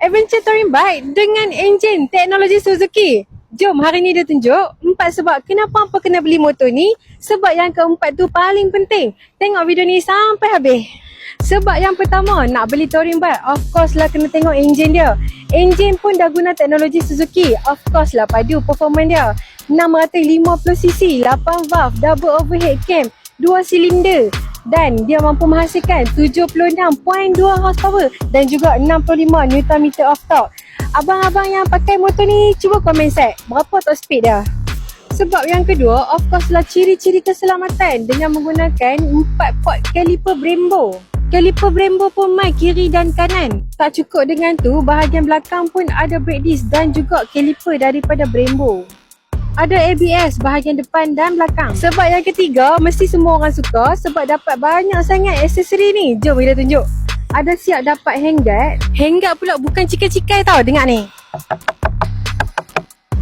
Adventure Touring Bike dengan enjin teknologi Suzuki. Jom hari ni dia tunjuk 4 sebab kenapa hampa kena beli motor ni. Sebab yang keempat tu paling penting. Tengok video ni sampai habis. Sebab yang pertama nak beli touring bike, of course lah kena tengok enjin dia. Enjin pun dah guna teknologi Suzuki. Of course lah padu performance dia. 650cc, 8 valve, double overhead cam, 2 silinder. Dan dia mampu menghasilkan 76.2 horsepower dan juga 65 Nm of torque. Abang-abang yang pakai motor ni cuba komen set berapa top speed dia. Sebab yang kedua, of course lah ciri-ciri keselamatan dengan menggunakan 4 port caliper Brembo. Caliper Brembo pun mai kiri dan kanan. Tak cukup dengan tu, bahagian belakang pun ada brake disc dan juga caliper daripada Brembo. Ada ABS bahagian depan dan belakang. Sebab yang ketiga, mesti semua orang suka sebab dapat banyak sangat aksesori ni. Jom kita tunjuk. Ada siap dapat handguard. Handguard pula bukan cikai-cikai tau, dengar ni.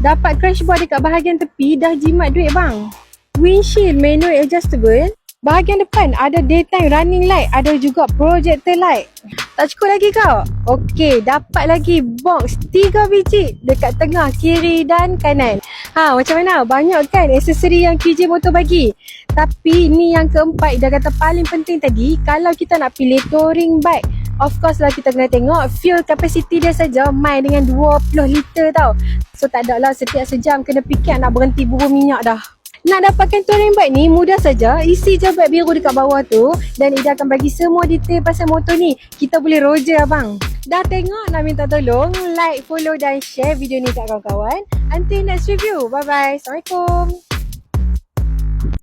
Dapat crash bar dekat bahagian tepi, dah jimat duit bang. Windshield manual adjustable. Bahagian depan ada daytime running light, ada juga projector light. Tak cukup lagi kau? Okey, dapat lagi box 3 biji dekat tengah, kiri dan kanan. Macam mana? Banyak kan aksesori yang KJ Motor bagi. Tapi ni yang keempat, dah kata paling penting tadi. Kalau kita nak pilih touring bike, of course lah kita kena tengok fuel capacity dia saja main dengan 20 liter tau. So tak ada lah setiap sejam kena fikir nak berhenti bubuh minyak dah. Nak dapatkan touring bike ni mudah saja. Isi je beg biru dekat bawah tu dan Ida akan bagi semua detail pasal motor ni. Kita boleh roger abang. Dah tengok nak minta tolong like, follow dan share video ni kat kawan-kawan. Until next review. Bye bye. Assalamualaikum.